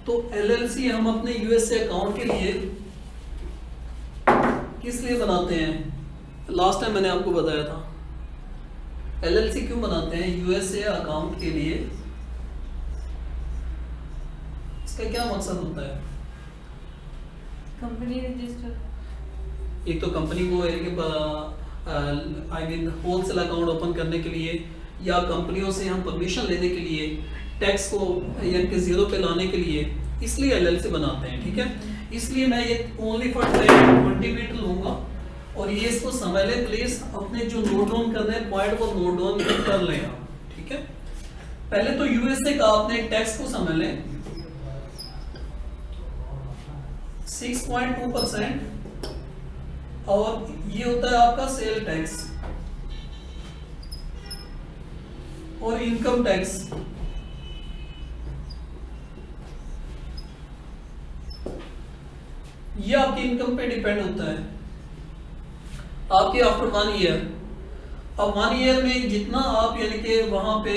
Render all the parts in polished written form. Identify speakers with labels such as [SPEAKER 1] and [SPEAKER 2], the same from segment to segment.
[SPEAKER 1] तो एलएलसी हम अपने यूएसए अकाउंट के लिए किस लिए बनाते हैं? लास्ट टाइम मैंने आपको बताया था एलएलसी क्यों बनाते हैं यूएसए अकाउंट के लिए। इसका क्या मकसद होता है?
[SPEAKER 2] कंपनी रजिस्टर,
[SPEAKER 1] एक तो कंपनी को होलसेल अकाउंट ओपन करने के लिए, या कंपनियों से हम परमिशन लेने के लिए, टैक्स को यानी कि जीरो पे लाने के लिए, इसलिए एलएलसी बनाते हैं। ठीक है, इसलिए मैं ये ओनली फॉर 20 मिनट लूंगा और ये इसको समझ लें प्लीज। अपने जो नोट डाउन करने हैं पॉइंट को नोट डाउन कर लें आप। ठीक है, पहले तो यूएसए का आपने टैक्स को समझ लें। 6.2% और ये होता है आपका सेल टैक्स और इनकम टैक्स। ये आपकी इनकम पे डिपेंड होता है आपके आफ्टर 1 ईयर। अब 1 ईयर में जितना आप यानी कि वहां पे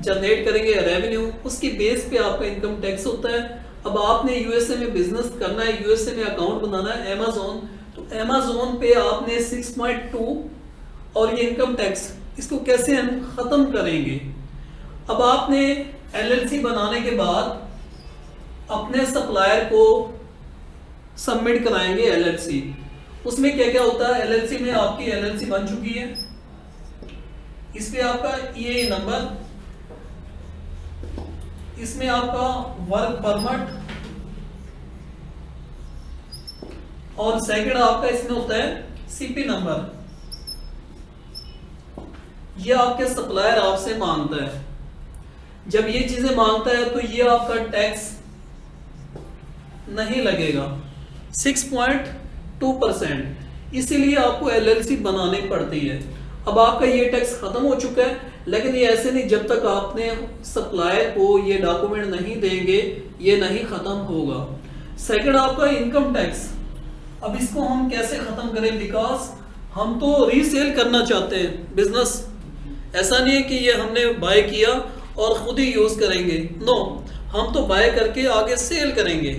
[SPEAKER 1] जनरेट करेंगे रेवेन्यू, उसकी बेस पे आपका इनकम टैक्स होता है। अब आपने यूएसए में बिजनेस करना है, यूएसए में अकाउंट बनाना है अमेज़न, तो अमेज़न पे आपने 6.2 और ये इनकम टैक्स, इसको कैसे हम खत्म करेंगे? अब आपने एलएलसी बनाने के बाद अपने सप्लायर को सबमिट कराएंगे एलएलसी। उसमें क्या क्या होता है? एलएलसी में आपकी एलएलसी बन चुकी है, इस पे आपका ये नंबर, इसमें आपका वर्क परमिट और सेकंड आपका इसमें होता है सीपी नंबर। ये आपके सप्लायर आपसे मांगता है। जब ये चीजें मांगता है तो ये आपका टैक्स नहीं लगेगा 6.2%। इसीलिए आपको एलएलसी बनानी पड़ती है। अब आपका ये टैक्स खत्म हो चुका है, लेकिन ये ऐसे नहीं, जब तक आपने सप्लायर को ये डॉक्यूमेंट नहीं देंगे ये नहीं खत्म होगा। सेकंड आपका इनकम टैक्स। अब इसको हम कैसे खत्म करें? बिकॉज हम तो रीसेल करना चाहते हैं बिजनेस, ऐसा नहीं है कि ये हमने बाय किया और खुद ही यूज करेंगे। नो, हम तो बाय करके आगे सेल करेंगे।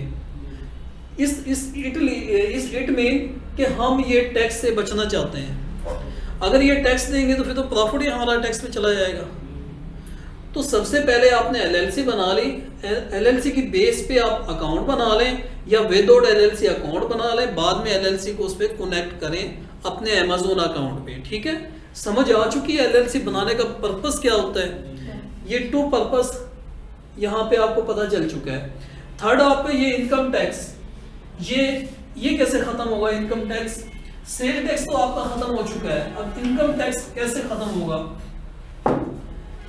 [SPEAKER 1] इट मीन कि हम ये टैक्स से बचना चाहते हैं। अगर ये टैक्स देंगे तो फिर तो प्रॉफिट ही हमारा टैक्स में चला जाएगा। तो सबसे पहले आपने एलएलसी बना ली, एलएलसी की बेस पे आप अकाउंट बना लें या विदाउट एलएलसी अकाउंट बना लें, बाद में एलएलसी को उस पर कनेक्ट करें अपने अमेज़न अकाउंट पे। ठीक है, समझ आ चुकी है एलएलसी बनाने का पर्पस क्या होता है? ये 2 पर्पस यहाँ पे आपको पता चल चुका है। थर्ड आपका ये इनकम टैक्स, ये कैसे खत्म होगा? इनकम टैक्स, सेल टैक्स तो आपका खत्म हो चुका है, अब इनकम टैक्स कैसे खत्म होगा?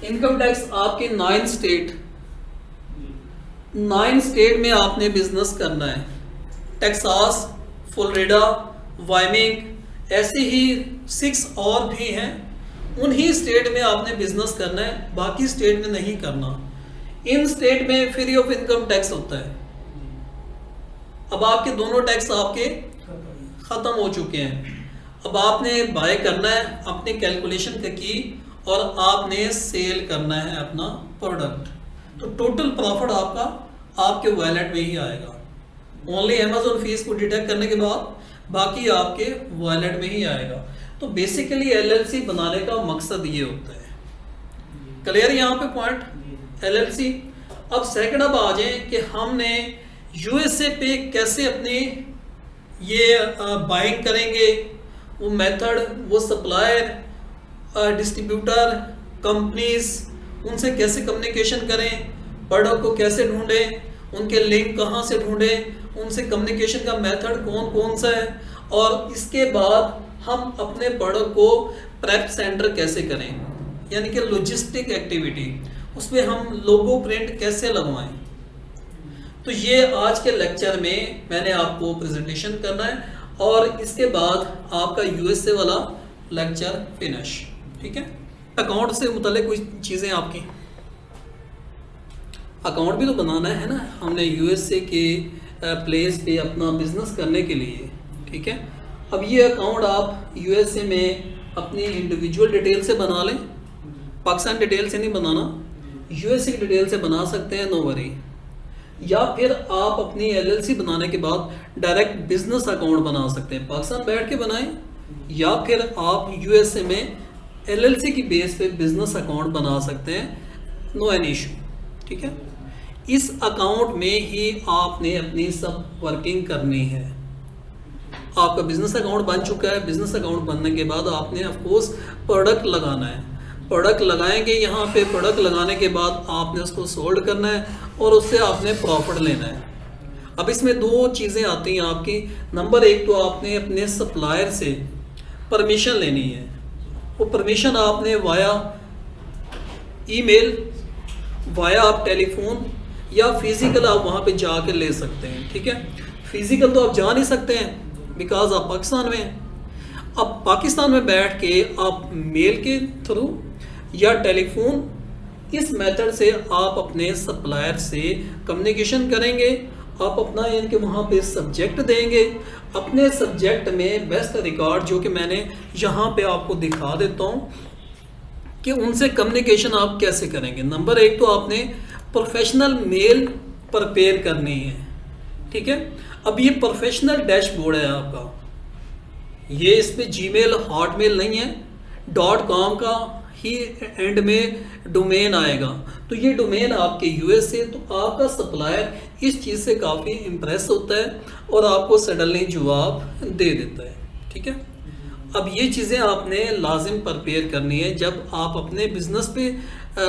[SPEAKER 1] इनकम टैक्स आपके 9 स्टेट में आपने बिजनेस करना है। टेक्सास, फ्लोरिडा, वायमिंग, ऐसे ही 6 और भी हैं। उन्हीं स्टेट में आपने बिजनेस करना है, बाकी स्टेट में नहीं करना। इन स्टेट में फ्री ऑफ इनकम टैक्स होता है। अब आपके दोनों टैक्स आपके खत्म हो चुके हैं। अब आपने बाय करना है, अपनी कैलकुलेशन की और आपने सेल करना है अपना प्रोडक्ट, तो टोटल प्रॉफिट आपका आपके वॉलेट में ही आएगा। ओनली अमेज़न फीस को डिडक्ट करने के बाद बाकी आपके वॉलेट में ही आएगा। तो बेसिकली एलएलसी बनाने का मकसद ये होता है। क्लियर यहाँ पे पॉइंट एलएलसी। अब सेकंड अब आ जाए कि हमने यूएसए पे कैसे अपनी ये बाइंग करेंगे, वो मेथड, वो सप्लायर, डिस्ट्रीब्यूटर, कंपनीज, उनसे कैसे कम्युनिकेशन करें, प्रोडक्ट को कैसे ढूंढें, उनके लिंक कहाँ से ढूंढें, उनसे कम्युनिकेशन का मेथड कौन कौन सा है, और इसके बाद हम अपने प्रोडक्ट को प्रेप सेंटर कैसे करें, यानी कि लॉजिस्टिक एक्टिविटी, उसमें हम लोगो प्रिंट कैसे लगवाएं। तो ये आज के लेक्चर में मैंने आपको प्रेजेंटेशन करना है और इसके बाद आपका यूएसए वाला लेक्चर फिनिश। ठीक है, अकाउंट से मुतालिक कुछ चीज़ें आपकी, अकाउंट भी तो बनाना है ना हमने यूएसए के प्लेस पे अपना बिजनेस करने के लिए। ठीक है, अब ये अकाउंट आप यूएसए में अपनी इंडिविजुअल डिटेल से बना लें, पाकिस्तान डिटेल से नहीं बनाना, यूएसए की डिटेल से बना सकते हैं, नो वरी। या फिर आप अपनी एलएलसी बनाने के बाद डायरेक्ट बिजनेस अकाउंट बना सकते हैं, पाकिस्तान बैठ के बनाएं, या फिर आप यूएसए में एलएलसी की बेस पे बिजनेस अकाउंट बना सकते हैं, नो एनी इशू। ठीक है, इस अकाउंट में ही आपने अपनी सब वर्किंग करनी है। आपका बिजनेस अकाउंट बन चुका है, बिजनेस अकाउंट बनने के बाद आपने ऑफ कोर्स प्रोडक्ट लगाना है, प्रोडक्ट लगाएंगे यहाँ पे, प्रोडक्ट लगाने के बाद आपने उसको सोल्ड करना है और उससे आपने प्रॉफिट लेना है। अब इसमें दो चीज़ें आती हैं आपकी। नंबर एक तो आपने अपने सप्लायर से परमिशन लेनी है, वो परमिशन आपने वाया ईमेल, वाया आप टेलीफोन या फिजिकल आप वहाँ पे जाके ले सकते हैं। ठीक है, फिजिकल तो आप जा नहीं सकते हैं बिकॉज आप पाकिस्तान में हैं। अब पाकिस्तान में बैठ के आप मेल के थ्रू या टेलीफोन, इस मेथड से आप अपने सप्लायर से कम्युनिकेशन करेंगे। आप अपना यानी कि वहाँ पे सब्जेक्ट देंगे, अपने सब्जेक्ट में बेस्ट रिकॉर्ड जो कि मैंने यहाँ पे आपको दिखा देता हूँ कि उनसे कम्युनिकेशन आप कैसे करेंगे। नंबर एक तो आपने प्रोफेशनल मेल प्रिपेयर करनी है। ठीक है, अब ये प्रोफेशनल डैशबोर्ड है आपका, ये इस पे जीमेल हॉटमेल नहीं है, .com का ही एंड में डोमेन आएगा। तो ये डोमेन आपके यूएस से, तो आपका सप्लायर इस चीज़ से काफ़ी इम्प्रेस होता है और आपको सडनली जवाब दे देता है। ठीक है, अब ये चीज़ें आपने लाजिम प्रिपेयर करनी है जब आप अपने बिजनेस पे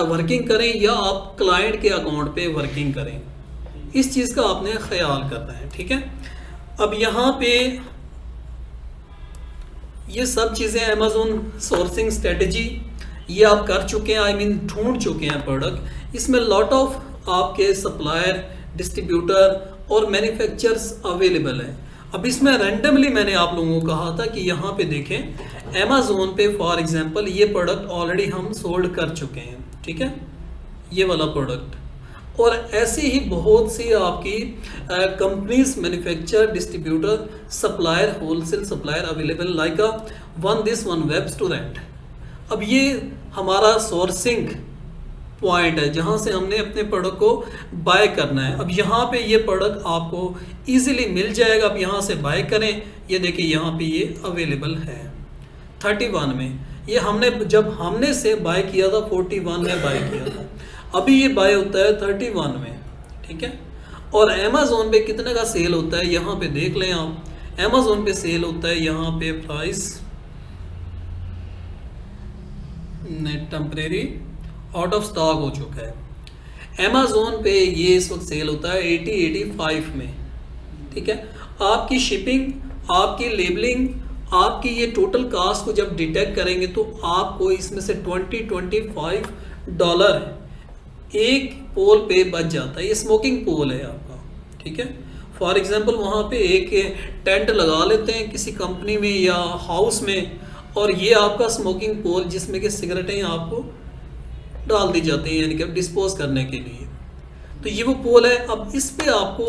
[SPEAKER 1] वर्किंग करें या आप क्लाइंट के अकाउंट पे वर्किंग करें, इस चीज़ का आपने ख्याल करना है। ठीक है, अब यहाँ पे ये सब चीज़ें अमेज़न सोर्सिंग स्ट्रेटजी ये आप कर चुके हैं, आई मीन ढूंढ चुके हैं प्रोडक्ट। इसमें लॉट ऑफ आपके सप्लायर, डिस्ट्रीब्यूटर और मैन्युफैक्चरर्स अवेलेबल है। अब इसमें रैंडमली मैंने आप लोगों को कहा था कि यहाँ पे देखें, अमेज़न पे फॉर एग्जांपल ये प्रोडक्ट ऑलरेडी हम सोल्ड कर चुके हैं। ठीक है, ये वाला प्रोडक्ट, और ऐसी ही बहुत सी आपकी companies, manufacture, distributor, supplier, wholesale supplier available like one this one web student. अब ये हमारा सोर्सिंग पॉइंट है जहाँ से हमने अपने प्रोडक्ट को बाय करना है। अब यहाँ पे ये प्रोडक्ट आपको इजीली मिल जाएगा, अब यहाँ से बाय करें। ये देखिए यहाँ पे ये अवेलेबल है 31 में, ये हमने जब हमने से बाय किया था 41 में बाय किया था, अभी ये बाय होता है 31 में। ठीक है, और अमेज़न पे कितने का सेल होता है यहाँ पे देख लें आप। अमेज़न पे सेल होता है यहाँ पे price temporary out of stock हो चुका है। अमेज़न पे ये इस वक्त सेल होता है 80-85 में। ठीक है, आपकी शिपिंग, आपकी लेबलिंग, आपकी ये टोटल कास्ट को जब डिटेक्ट करेंगे तो आपको इसमें से $20-25 एक पोल पे बच जाता है। ये स्मोकिंग पोल है आपका। ठीक है, फॉर एग्जांपल वहाँ पे एक टेंट लगा लेते हैं किसी कंपनी में या हाउस में, और ये आपका स्मोकिंग पोल जिसमें कि सिगरेटें आपको डाल दी जाती हैं यानी कि डिस्पोज करने के लिए, तो ये वो पोल है। अब इस पे आपको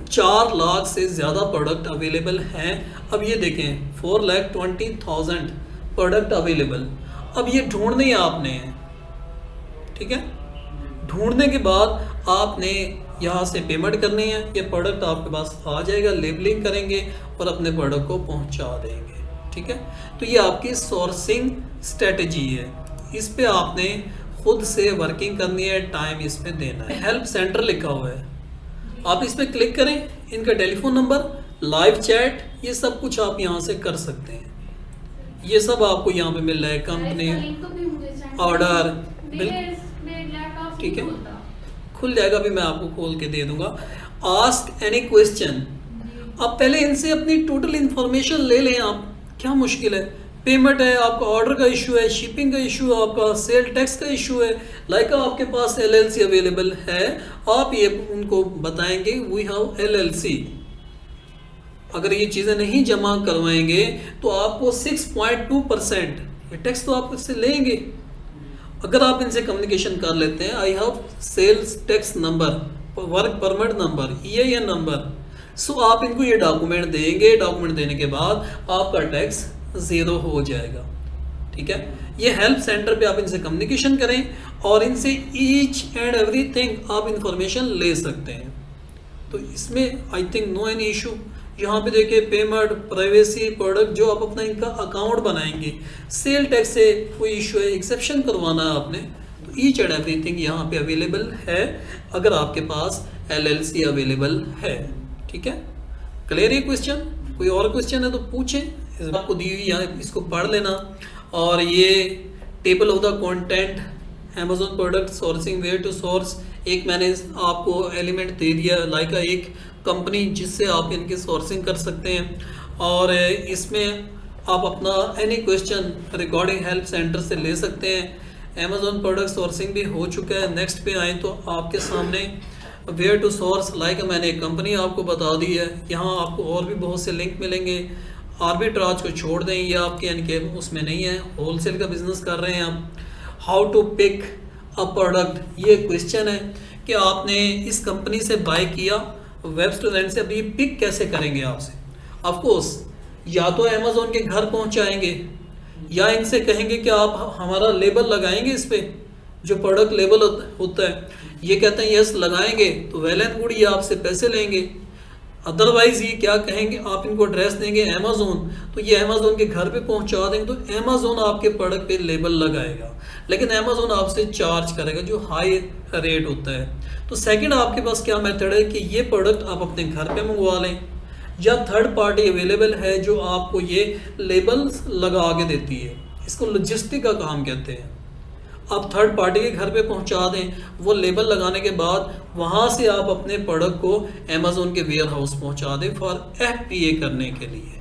[SPEAKER 1] 4 लाख से ज़्यादा प्रोडक्ट अवेलेबल हैं। अब ये देखें 4,20,000 प्रोडक्ट अवेलेबल। अब ये ढूंढने आपने है। ठीक है, ढूंढने के बाद आपने यहाँ से पेमेंट करनी है, ये प्रोडक्ट आपके पास आ जाएगा, लेबलिंग करेंगे और अपने प्रोडक्ट को पहुँचा देंगे। ठीक है, तो ये आपकी सोर्सिंग स्ट्रेटजी है, इस पे आपने खुद से वर्किंग करनी है, टाइम इस पे देना है। हेल्प सेंटर लिखा हुआ है, आप इस पे क्लिक करें, इनका टेलीफोन नंबर, लाइव चैट, ये सब कुछ आप यहाँ से कर सकते हैं। ये सब आपको यहाँ पे मिल रहा है, कंपनी ऑर्डर, ठीक है, खुल जाएगा, अभी मैं आपको खोल के दे दूंगा। आस्क एनी क्वेश्चन, आप पहले इनसे अपनी टोटल इंफॉर्मेशन ले लें। आप क्या मुश्किल है, पेमेंट है, आपका ऑर्डर का इशू है, शिपिंग का इशू है, आपका सेल टैक्स का इशू है, लाइक आपके पास एलएलसी अवेलेबल है, आप ये उनको बताएंगे वी हैव एलएलसी। अगर ये चीज़ें नहीं जमा करवाएंगे तो आपको 6.2% ये टैक्स तो आप इससे लेंगे। अगर आप इनसे कम्युनिकेशन कर लेते हैं, I have sales tax number, work permit number, EIN number, so आप इनको ये डॉक्यूमेंट देंगे, डॉक्यूमेंट देने के बाद आपका टैक्स 0 हो जाएगा। ठीक है, ये हेल्प सेंटर पे आप इनसे कम्युनिकेशन करें और इनसे ईच एंड एवरीथिंग आप इंफॉर्मेशन ले सकते हैं। तो इसमें I think no any issue. यहाँ पे देखिए पेमेंट, प्राइवेसी, प्रोडक्ट, जो आप अपना इनका अकाउंट बनाएंगे, सेल टैक्स से कोई इशू है, एक्सेप्शन करवाना है आपने, तो ईच एंड एवरीथिंग यहाँ पे अवेलेबल है अगर आपके पास LLC अवेलेबल है। ठीक है, क्लियर है क्वेश्चन? कोई और क्वेश्चन है तो पूछें, आपको दी हुई यहाँ इसको पढ़ लेना। और ये table of the content, Amazon product sourcing, where to source, एक मैंने आपको एलिमेंट दे दिया लाइक एक कंपनी जिससे आप इनकी सोर्सिंग कर सकते हैं। और इसमें आप अपना any question regarding help centre से ले सकते हैं। Amazon प्रोडक्ट सोर्सिंग भी हो चुका है। नेक्स्ट पे आए तो आपके सामने वेयर टू सोर्स, लाइक मैंने एक कंपनी आपको बता दी है। यहाँ आपको और भी बहुत से लिंक मिलेंगे। आर्बिट्राज को छोड़ दें, ये आपके यानी कि उसमें नहीं है, होलसेल का बिजनेस कर रहे हैं आप। How to pick a product, ये क्वेश्चन है कि आपने इस कंपनी से बाय किया, वेब स्टूडेंट से, अभी पिक कैसे करेंगे आपसे? ऑफ कोर्स या तो अमेज़ॉन के घर पहुंचाएंगे या इनसे कहेंगे कि आप हमारा लेबल लगाएंगे इस पे, जो प्रोडक्ट लेबल होता है। ये कहते हैं यस लगाएंगे तो वेल एंड गुड, ये आपसे पैसे लेंगे। अदरवाइज ये क्या कहेंगे, आप इनको एड्रेस देंगे अमेज़ॉन, तो ये अमेज़ॉन के घर पे पहुंचा देंगे, तो अमेज़ॉन आपके प्रोडक्ट पे लेबल लगाएगा, लेकिन अमेज़ॉन आपसे चार्ज करेगा जो हाई रेट होता है। तो सेकंड आपके पास क्या मेथड है कि ये प्रोडक्ट आप अपने घर पे मंगवा लें, या थर्ड पार्टी अवेलेबल है जो आपको ये लेबल लगा के देती है, इसको लॉजिस्टिक का काम कहते हैं। आप थर्ड पार्टी के घर पे पहुंचा दें, वो लेबल लगाने के बाद वहाँ से आप अपने प्रोडक्ट को अमेज़ॉन के वेयर हाउस पहुँचा दें फॉर FBA करने के लिए।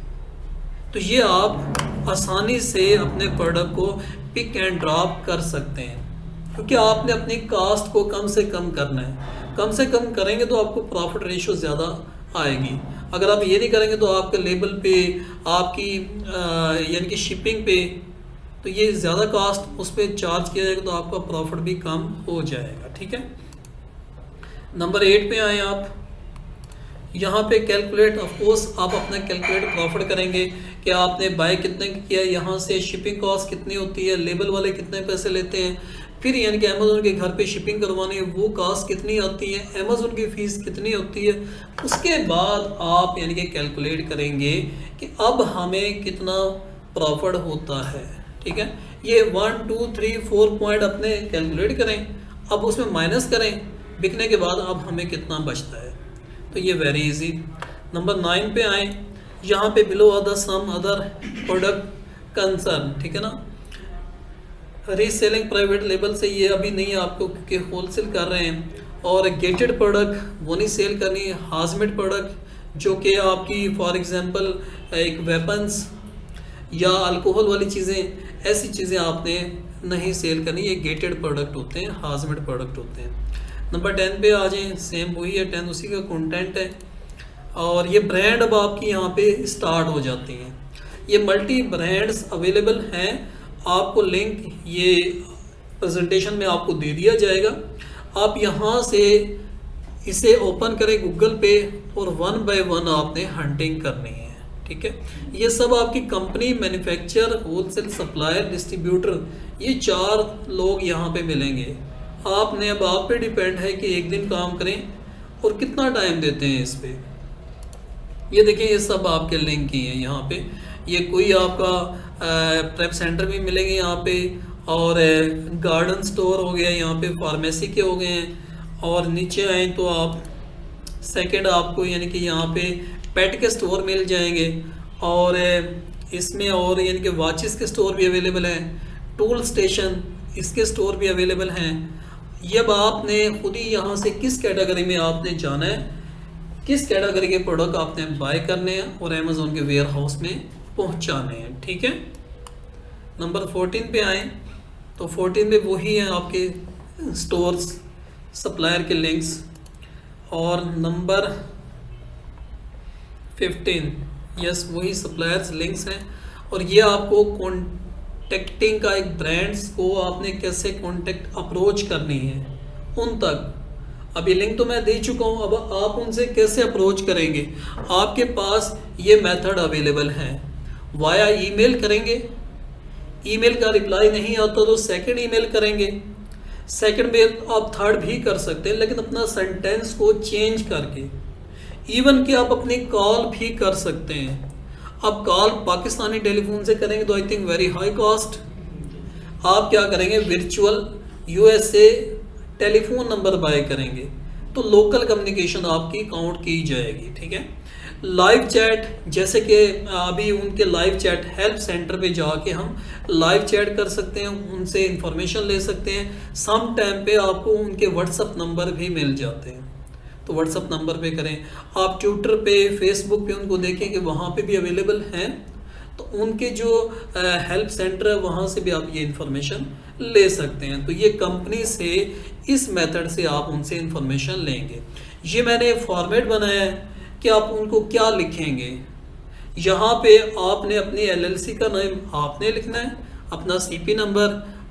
[SPEAKER 1] तो ये आप आसानी से अपने प्रोडक्ट को पिक एंड ड्रॉप कर सकते हैं, क्योंकि आपने अपनी कास्ट को कम से कम करना है। कम से कम करेंगे तो आपको प्रॉफिट रेशो ज़्यादा आएगी। अगर आप ये नहीं करेंगे तो आपके लेबल पे, आपकी यानी कि शिपिंग पे, तो ये ज़्यादा कास्ट उस पर चार्ज किया जाएगा, तो आपका प्रॉफिट भी कम हो जाएगा। ठीक है, नंबर 8 पे आए आप। यहाँ पे कैलकुलेट, ऑफ कोर्स आप अपना कैलकुलेट प्रॉफिट करेंगे कि आपने बाय कितने किया, यहाँ से शिपिंग कॉस्ट कितनी होती है, लेबल वाले कितने पैसे लेते हैं, फिर यानी कि अमेज़ॉन के घर पे शिपिंग करवानी है वो कॉस्ट कितनी आती है, अमेज़ॉन की फ़ीस कितनी होती है। उसके बाद आप यानी कि कैलकुलेट करेंगे कि अब हमें कितना प्रॉफिट होता है। ठीक है, ये 1 2 3 4 पॉइंट अपने कैलकुलेट करें, अब उसमें माइनस करें बिकने के बाद अब हमें कितना बचता है। तो ये वेरी इजी। नंबर 9 पे आए, यहाँ पे below other some other product concern. ठीक है ना, रीसेलिंग प्राइवेट लेबल से ये अभी नहीं है आपको, क्योंकि होलसेल कर रहे हैं। और गेटेड प्रोडक्ट वो नहीं सेल करनी है। हाजमेड प्रोडक्ट जो कि आपकी फॉर एग्जांपल एक वेपन्स या अल्कोहल वाली चीज़ें, ऐसी चीज़ें आपने नहीं सेल करनी, ये गेटेड प्रोडक्ट होते हैं, हाजमेड प्रोडक्ट होते हैं। नंबर 10 पे आ जाएं, सेम वही है, 10 उसी का कंटेंट है। और ये ब्रांड अब आपकी यहाँ पे स्टार्ट हो जाती हैं। ये मल्टी ब्रांड्स अवेलेबल हैं, आपको लिंक ये प्रेजेंटेशन में आपको दे दिया जाएगा। आप यहाँ से इसे ओपन करें गूगल पे और 1 बाय 1 आपने हंटिंग करनी है। ठीक है, ये सब आपकी company, manufacture, wholesale, supplier, distributor, ये 4 लोग यहाँ पे मिलेंगे। आपने अब आप पे डिपेंड है कि एक दिन काम करें और कितना टाइम देते हैं इस पे। ये देखिए, ये सब आपके लिंक ही हैं यहाँ पे। ये कोई आपका प्रेप सेंटर भी मिलेंगे यहाँ पे, और गार्डन स्टोर हो गया, यहाँ पे फार्मेसी के हो गए हैं। और नीचे आए तो आप सेकंड आपको यानी कि यहाँ पे पेट के स्टोर मिल जाएंगे, और इसमें और यानी कि वॉचेस के स्टोर भी अवेलेबल हैं, टूल स्टेशन इसके स्टोर भी अवेलेबल हैं। ये अब आपने खुद ही यहाँ से किस कैटेगरी में आपने जाना है, किस कैटेगरी के प्रोडक्ट आपने बाय करने हैं और अमेज़ॉन के वेयर हाउस में पहुँचाने हैं। ठीक है, नंबर 14 पे आए तो 14 पे वही है आपके स्टोर्स, सप्लायर के लिंक्स। और नंबर 15 यस वही सप्लायर्स लिंक्स हैं। और ये आपको कॉन्टेक्टिंग का, एक ब्रांड्स को आपने कैसे कॉन्टेक्ट अप्रोच करनी है उन तक। अब ये लिंक तो मैं दे चुका हूँ, अब आप उनसे कैसे अप्रोच करेंगे। आपके पास ये मेथड अवेलेबल है, वाया ईमेल करेंगे, ईमेल का रिप्लाई नहीं आता तो सेकंड ईमेल करेंगे, सेकंड में आप थर्ड भी कर सकते हैं, लेकिन अपना सेंटेंस को चेंज करके। इवन कि आप अपनी कॉल भी कर सकते हैं। अब कॉल पाकिस्तानी टेलीफोन से करेंगे तो I think very high cost. आप क्या करेंगे, virtual USA telephone number by करेंगे तो लोकल कम्युनिकेशन आपकी काउंट की जाएगी। ठीक है। लाइव चैट, जैसे कि अभी उनके लाइव चैट हेल्प सेंटर पे जाके हम लाइव चैट कर सकते हैं, उनसे इंफॉर्मेशन ले सकते हैं। सम टाइम पे आपको उनके व्हाट्सअप नंबर भी मिल जाते हैं तो व्हाट्सअप नंबर पे करें। आप ट्विटर पे, फेसबुक पे उनको देखें कि वहाँ पे भी अवेलेबल हैं तो उनके जो हेल्प सेंटर है वहाँ से भी आप ये इंफॉर्मेशन ले सकते हैं। तो ये कंपनी से इस मेथड से आप उनसे इंफॉर्मेशन लेंगे। ये मैंने फॉर्मेट बनाया है कि आप उनको क्या लिखेंगे। यहाँ पे आपने अपनी एलएलसी का नाम आपने लिखना है, अपना सीपी नंबर,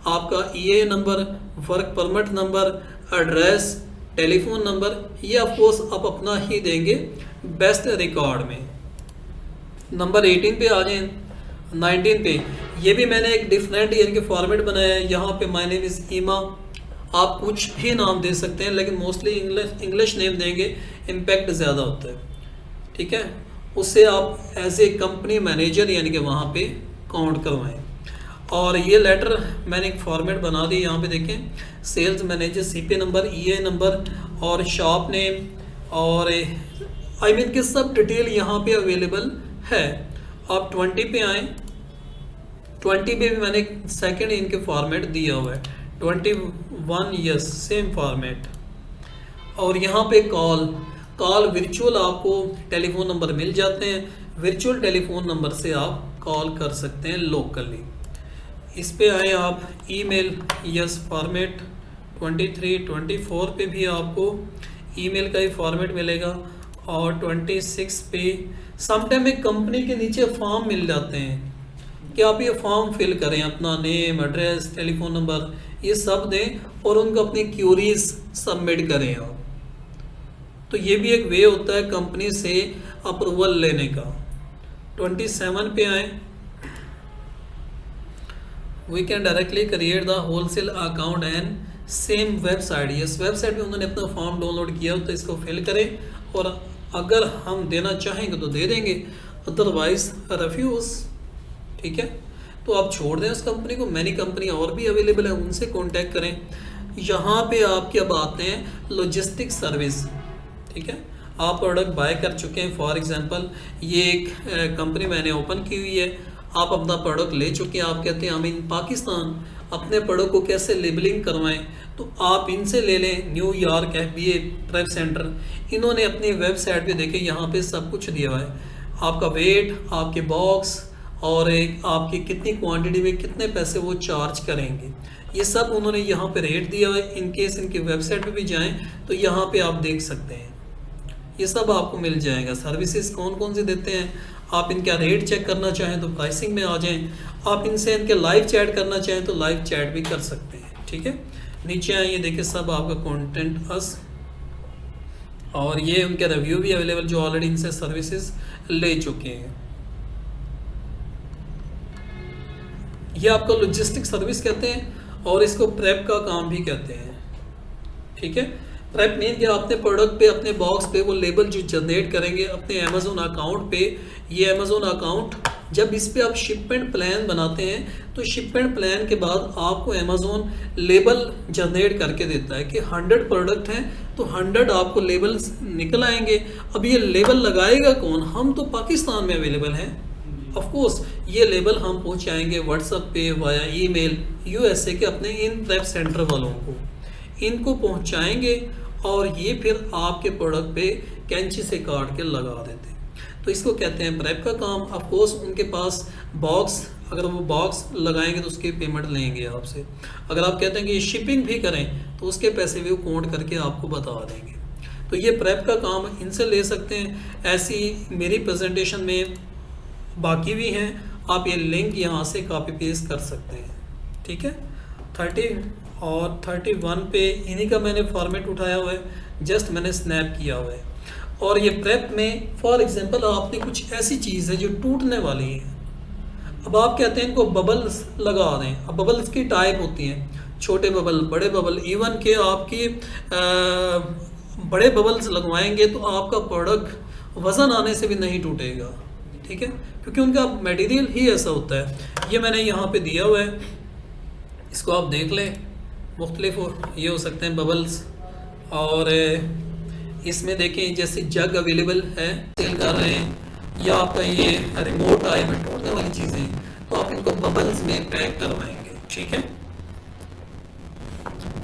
[SPEAKER 1] आपका EA number, work permit number, address, telephone number, ये ऑफ कोर्स आप अपना ही देंगे बेस्ट रिकॉर्ड में। नंबर 18 पे आ जाए, 19 पे ये भी मैंने एक डिफरेंट ईयर के फॉर्मेट बनाया है। यहाँ पे माय नेम इज़ ईमा, आप कुछ भी नाम दे सकते हैं लेकिन मोस्टली इंग्लिश नेम देंगे, इम्पैक्ट ज़्यादा होता है। ठीक है, उससे आप एज ए कंपनी मैनेजर यानी कि वहाँ पे काउंट करवाएं। और ये लेटर मैंने एक फॉर्मेट बना दी, यहाँ पे देखें, सेल्स मैनेजर, सीपी नंबर, ईए नंबर और शॉप नेम और आई मीन कि सब डिटेल यहाँ पे अवेलेबल है। आप 20 पे आएँ, 20 पे भी मैंने सेकंड इनके फॉर्मेट दिया हुआ है, 21 यस सेम फॉर्मेट। और यहाँ पे कॉल वर्चुअल आपको टेलीफोन नंबर मिल जाते हैं, वर्चुअल टेलीफोन नंबर से आप कॉल कर सकते हैं लोकली। इस पे आए आप, ईमेल यस फॉर्मेट, 23 24 पे भी आपको ईमेल का ही फॉर्मेट मिलेगा। और 26 पे समटाइम एक कंपनी के नीचे फॉर्म मिल जाते हैं कि आप ये फॉर्म फिल करें, अपना नेम, एड्रेस, टेलीफोन नंबर ये सब दें और उनको अपनी क्यूरीज सबमिट करें आप। तो ये भी एक वे होता है कंपनी से अप्रूवल लेने का। 27 पे आए, we can directly create the wholesale account and same website. इस वेबसाइट पे उन्होंने अपना फॉर्म डाउनलोड किया तो इसको फिल करें और अगर हम देना चाहेंगे तो दे देंगे, अदरवाइज रिफ्यूज़। ठीक है, तो आप छोड़ दें उस कंपनी को। मैनी कंपनी और भी अवेलेबल है, उनसे कॉन्टैक्ट करें। यहाँ पे आपके अब आते हैं लॉजिस्टिक सर्विस। ठीक है, आप प्रोडक्ट बाय कर चुके हैं, फॉर एग्जांपल ये एक कंपनी मैंने ओपन की हुई है, आप अपना प्रोडक्ट ले चुके हैं, आप कहते हैं हम इन पाकिस्तान अपने प्रोडक्ट को कैसे लेबलिंग करवाएं, तो आप इनसे ले लें। न्यूयॉर्क FBA प्रेप सेंटर, इन्होंने अपनी वेबसाइट पे देखें, यहाँ पे सब कुछ दिया हुआ है, आपका वेट, आपके बॉक्स और एक आपकी कितनी क्वांटिटी में कितने पैसे वो चार्ज करेंगे, ये सब उन्होंने यहाँ पे रेट दिया हुआ है। इन केस इनकी वेबसाइट पे भी जाएं तो यहाँ पे आप देख सकते हैं, ये सब आपको मिल जाएगा। सर्विसेज कौन कौन से देते हैं, आप इनका रेट चेक करना चाहें तो प्राइसिंग में आ जाएं, आप इनसे इनके लाइव चैट करना चाहें तो लाइव चैट भी कर सकते हैं। ठीक है, नीचे आइए, देखिए सब आपका कंटेंट अस, और ये उनके रिव्यू भी अवेलेबल जो ऑलरेडी इनसे सर्विसेज ले चुके हैं। ये आपका लॉजिस्टिक सर्विस कहते हैं और इसको प्रेप का काम भी कहते हैं। ठीक है, प्रेप मीन कि आपने प्रोडक्ट पे, अपने बॉक्स पे वो लेबल जो जनरेट करेंगे अपने अमेजोन अकाउंट पे, ये अमेजोन अकाउंट जब इस पे आप शिपमेंट प्लान बनाते हैं तो शिपमेंट प्लान के बाद आपको अमेजोन लेबल जनरेट करके देता है कि 100 प्रोडक्ट हैं तो 100 आपको लेबल्स निकल आएंगे। अब ये लेबल लगाएगा कौन, हम तो पाकिस्तान में अवेलेबल हैं, ऑफ कोर्स ये लेबल हम पहुंचाएंगे व्हाट्सएप पे वाया ईमेल यूएसए के अपने इन प्रेप सेंटर वालों को, इनको पहुंचाएंगे और ये फिर आपके प्रोडक्ट पे कैंची से काट के लगा देते हैं। तो इसको कहते हैं प्रेप का काम। ऑफ कोर्स उनके पास बॉक्स, अगर वो बॉक्स लगाएंगे तो उसकी पेमेंट लेंगे आपसे। अगर आप कहते हैं कि ये शिपिंग भी करें तो उसके पैसे भी वो काउंट करके आपको बता देंगे। तो ये प्रेप का काम इनसे ले सकते हैं। ऐसी मेरी प्रेजेंटेशन में बाकी भी हैं, आप ये लिंक यहाँ से कॉपी पेस्ट कर सकते हैं। ठीक है, 30 और 31 पे इन्हीं का मैंने फॉर्मेट उठाया हुआ है, जस्ट मैंने स्नैप किया हुआ है। और ये प्रेप में फॉर एग्जांपल आपने कुछ ऐसी चीज़ है जो टूटने वाली है, अब आप कहते हैं इनको बबल्स लगा दें। अब बबल्स की टाइप होती हैं, छोटे बबल, बड़े बबल, इवन के आपकी बड़े बबल्स लगवाएंगे तो आपका प्रोडक्ट वज़न आने से भी नहीं टूटेगा, ठीक है, क्योंकि उनका मटेरियल ही ऐसा होता है। ये मैंने यहाँ पे दिया हुआ है, इसको आप देख लें। मुख्तलिफ ये हो सकते हैं बबल्स, और इसमें देखें जैसे जग अवेलेबल है, सेल कर रहे हैं, या आपका ये रिमोट आए में तोड़ने वाली चीज़ें, तो आप इनको बबल्स में पैक करवाएंगे, ठीक है।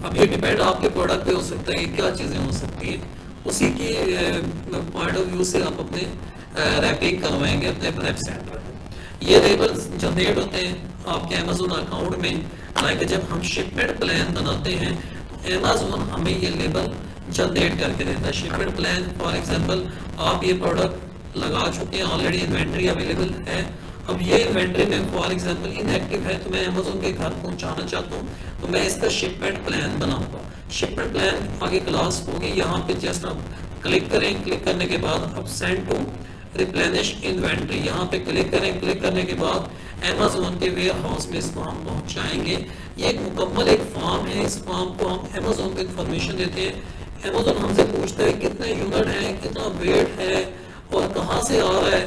[SPEAKER 1] अब ये डिपेंड आपके प्रोडक्ट पे हो सकता है कि क्या चीज़ें हो सकती है, उसी की पॉइंट ऑफ व्यू से आप अपने रैपिंग करवाएंगे अपने रैप सेंटर। ये लेबल्स जनरेट होते हैं आपके अमेजोन अकाउंट में, लाइक जब हम शिपमेंट प्लान बनाते हैं तो अमेजोन हमें ये लेबल जनरेट करके देता है। शिपमेंट प्लान फॉर एग्जांपल आप ये प्रोडक्ट लगा चुके हैं, ऑलरेडी इन्वेंट्री अवेलेबल है, अब ये इन्वेंट्री में फॉर एग्जांपल इनएक्टिव है, तो मैं अमेजोन के घर पहुंचाना चाहता हूँ, तो मैं इसका शिपमेंट प्लान बनाऊंगा। शिपमेंट प्लान आगे क्लास होगी, यहाँ पे जस्ट आप क्लिक करें, क्लिक करने के बाद अब सेंड टू रिप्लेनिश इन्वेंट्री, यहाँ पे क्लिक करें, क्लिक करने के बाद अमेजोन के वेयर हाउस में इसको हम पहुंचाएंगे। ये एक मुकम्मल एक फॉर्म है, इस फॉर्म को हम अमेजोन को इन्फॉर्मेशन देते हैं। अमेजोन हमसे पूछता है कितने यूनिट है, कितना वेट है और कहाँ से आ रहा है,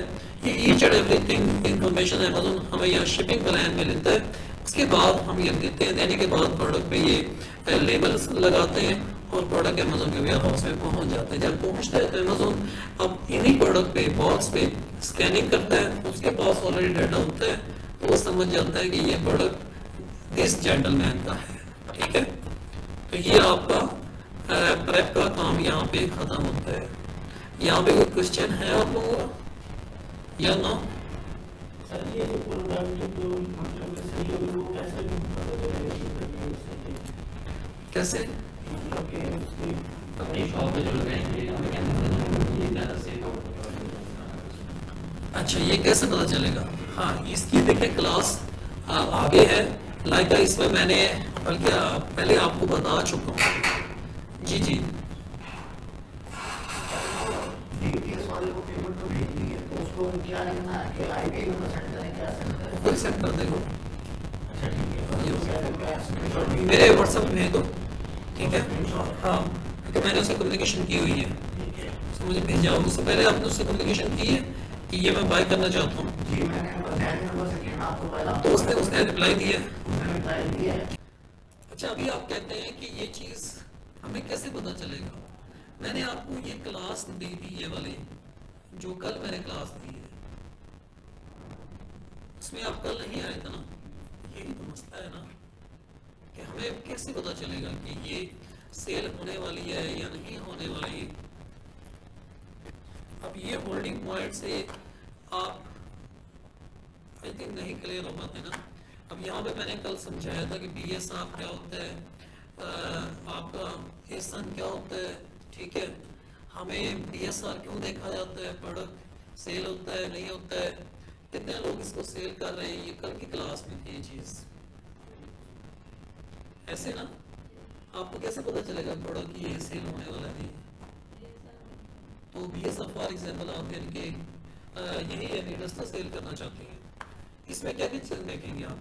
[SPEAKER 1] ये each and everything information Amazon हमें यहाँ शिपिंग प्लान में लेता है। उसके बाद हम ये देते हैं, देने के बाद प्रोडक्ट पे ये लेबल्स लगाते हैं और प्रोडक्ट अमेजोन के वेयर हाउस में पहुंच जाता है। जब पहुंचता है तो अमेजोन अब इन्हीं प्रोडक्ट पे बॉक्स पे स्कैनिंग करता है, उसके पास ऑलरेडी डाटा होता है, तो वो समझ जाता है कि ये प्रोडक्ट दिस जेंटलमैन का है, ठीक है। तो ये आपका प्रेप का काम यहाँ पे खत्म होता है। यहाँ पे कोई क्वेश्चन है आप लोगों का या ना?
[SPEAKER 2] सर ये जो प्रोडक्ट जो मतलब सही होगी वो कैसे पता चलेगा?
[SPEAKER 1] कैसे?
[SPEAKER 2] मतलब कि उसकी अपनी शॉप पे जो लगाएंगे हमें कैसे पता चलेगा ये ज़्यादा सेल होगा?
[SPEAKER 1] अच्छा, ये कैसे पता चलेगा? हाँ, इसकी देखिए क्लास आगे है, लाइक इसमें मैंने बल्कि पहले आपको बता चुका हूँ। जी जी,
[SPEAKER 2] डीटीएस वाले को पेमेंट तो भेज दी है, तो उसको क्या लिखना है कि आईपी नंबर सेंड करें, क्या सेंड करें?
[SPEAKER 1] खुद सेंड कर देगा।
[SPEAKER 2] अच्छा ठीक है,
[SPEAKER 1] मेरे व्हाट्सएप में दो, ठीक है। हाँ, तो मैंने उससे कम्युनिकेशन की हुई है,
[SPEAKER 2] ठीक है।
[SPEAKER 1] तो मुझे भेजा। उससे पहले आपने उससे कम्युनिकेशन की है कि ये मैं बाय करना चाहता हूँ,
[SPEAKER 2] जी मैंने नंबर से किया आपको पहला,
[SPEAKER 1] तो उसने रिप्लाई दिया।
[SPEAKER 2] उसने रिप्लाई दिया है।
[SPEAKER 1] अच्छा, अभी आप कहते हैं कि ये चीज़ हमें कैसे पता चलेगा? मैंने आपको ये क्लास दी थी, ये वाली जो कल मैंने क्लास दी है, उसमें आप कल नहीं आए थे ना। यही तो मसला है ना कि हमें कैसे पता चलेगा कि ये सेल होने वाली है या नहीं होने वाली है। अब ये होल्डिंग पॉइंट से आप आई थिंक नहीं क्लियर हो पाते ना। अब यहाँ पे मैंने कल समझाया था कि BSR क्या होता है, आपका एसन क्या होता है, ठीक है। हमें BSR क्यों देखा जाता है, प्रोडक्ट सेल होता है नहीं होता है, कितने लोग इसको सेल कर रहे हैं, ये कल की क्लास में थी ये चीज़। ऐसे ना आपको कैसे पता चलेगा प्रोडक्ट ये सेल होने वाला है? तो BSR फॉर एग्जाम्पल आप इनके यही एडिडास सेल करना चाहते हैं, इसमें क्या क्या चीज़ देखेंगे आप?